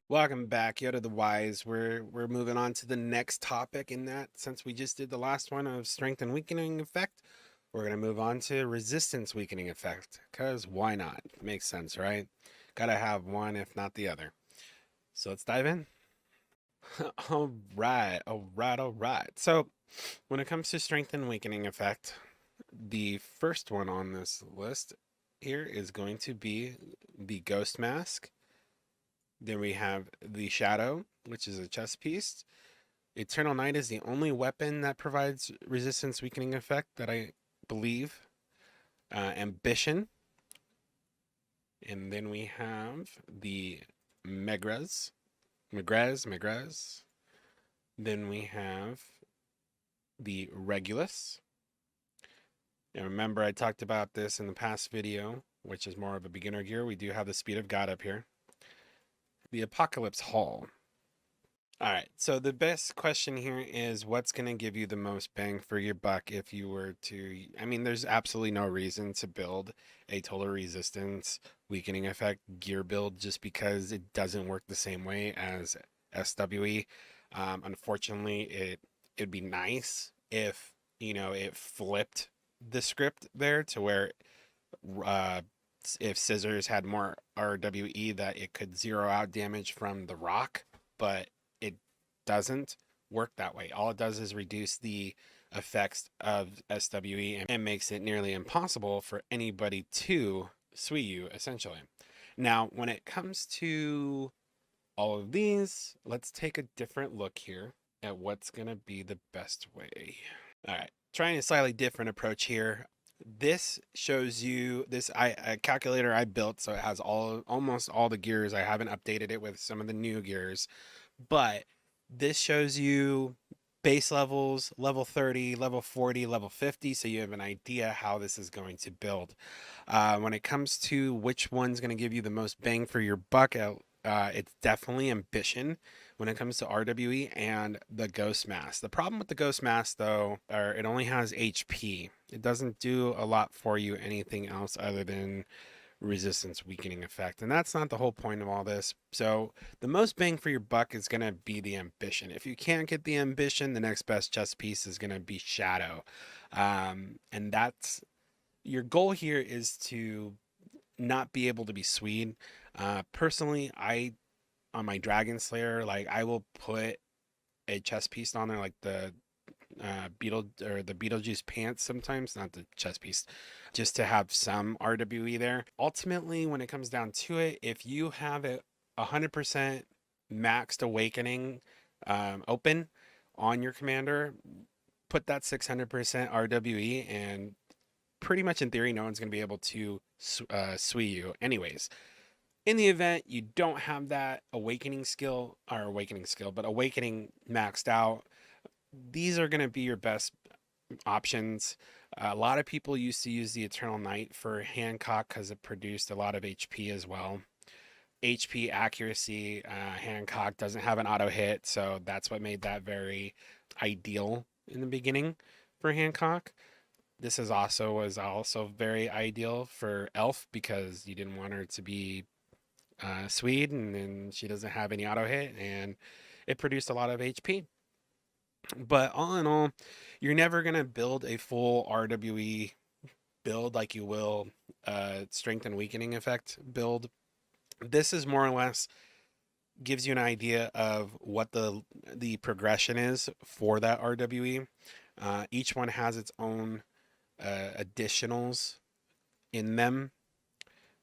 Welcome back, YodaDaWise. We're moving on to the next topic in that since we just did the last one of strength and weakening effect, we're gonna move on to resistance weakening effect. Cause why not? Makes sense, right? Gotta have one if not the other. So let's dive in. All right. So when it comes to strength and weakening effect, the first one on this list here is going to be the ghost mask. Then we have the shadow, which is a chest piece. Eternal Night is the only weapon that provides resistance weakening effect that I believe. Ambition. And then we have the Megrez. Megrez. Then we have the Regulus. And remember, I talked about this in the past video, which is more of a beginner gear. We do have the Speed of God up here. The Apocalypse Hall. All right, so the best question here is what's going to give you the most bang for your buck if you were to, I mean, there's absolutely no reason to build a total resistance weakening effect gear build just because it doesn't work the same way as SWE. Unfortunately, it'd be nice if, it flipped the script there to where uh, if Scissors had more RWE that it could zero out damage from the rock, but it doesn't work that way. All it does is reduce the effects of SWE and makes it nearly impossible for anybody to sweep you, essentially. Now, when it comes to all of these, let's take a different look here at what's going to be the best way. All right, trying a slightly different approach here. This shows you this a calculator I built, so it has almost all the gears. I haven't updated it with some of the new gears, but this shows you base levels, level 30, level 40, level 50, so you have an idea how this is going to build. When it comes to which one's going to give you the most bang for your buck, it's definitely Ambition when it comes to RWE and the Ghost Mask. The problem with the Ghost Mask, though, it only has HP. It doesn't do a lot for you anything else other than resistance weakening effect. And that's not the whole point of all this. So the most bang for your buck is going to be the Ambition. If you can't get the Ambition, the next best chest piece is going to be Shadow. And that's your goal here is to not be able to be Swede. Personally, on my Dragon Slayer, like I will put a chest piece on there, like the Beetlejuice pants sometimes, not the chest piece, just to have some RWE there. Ultimately, when it comes down to it, if you have it 100% maxed awakening open on your commander, put that 600% RWE, and pretty much in theory, no one's going to be able to swee you anyways. In the event you don't have that awakening but awakening maxed out, these are going to be your best options. A lot of people used to use the Eternal Night for Hancock because it produced a lot of HP as well. HP accuracy, Hancock doesn't have an auto hit, so that's what made that very ideal in the beginning for Hancock. This was also very ideal for Elf because you didn't want her to be Swede, and then she doesn't have any auto hit, and it produced a lot of HP. But all in all, you're never gonna build a full RWE build like you will strength and weakening effect build. This is more or less gives you an idea of what the progression is for that RWE. Each one has its own additionals in them.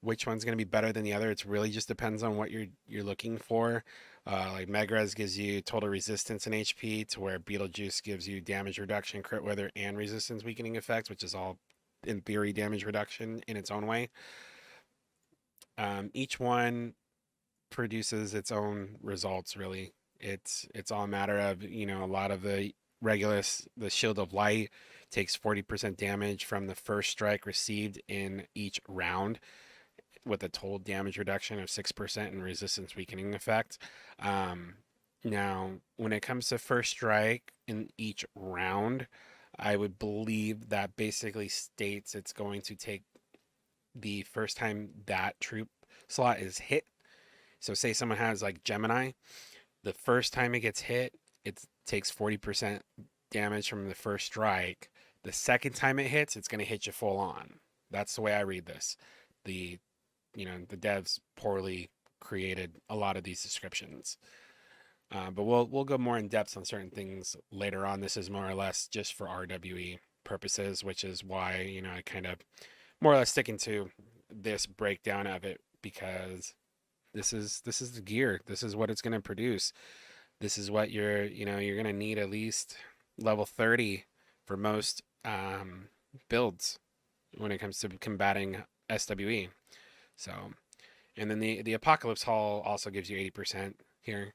Which one's going to be better than the other? It really just depends on what you're looking for. Like Megrez gives you total resistance and HP, to where Beetlejuice gives you damage reduction, crit weather, and resistance weakening effects, which is all in theory damage reduction in its own way. Each one produces its own results. Really, it's all a matter of a lot of the Regulus, the Shield of Light takes 40% damage from the first strike received in each round, with a total damage reduction of 6% and resistance weakening effect. Now, when it comes to first strike in each round, I would believe that basically states it's going to take the first time that troop slot is hit. So say someone has like Gemini, the first time it gets hit, it takes 40% damage from the first strike. The second time it hits, it's going to hit you full on. That's the way I read this. The the devs poorly created a lot of these descriptions. But we'll go more in depth on certain things later on. This is more or less just for RWE purposes, which is why I kind of more or less sticking to this breakdown of it, because this is the gear. This is what it's going to produce. This is what you're going to need at least level 30 for most builds when it comes to combating SWE. So, and then the Apocalypse Hall also gives you 80% here.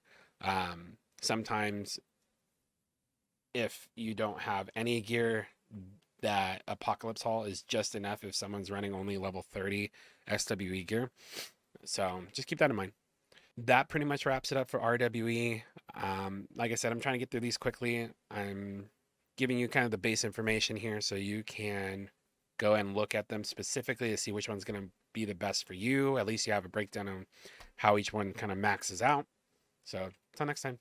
Sometimes if you don't have any gear, that Apocalypse Hall is just enough if someone's running only level 30 SWE gear. So just keep that in mind. That pretty much wraps it up for RWE. Like I said, I'm trying to get through these quickly. I'm giving you kind of the base information here so you can go and look at them specifically to see which one's going to be the best for you. At least you have a breakdown on how each one kind of maxes out. So until next time.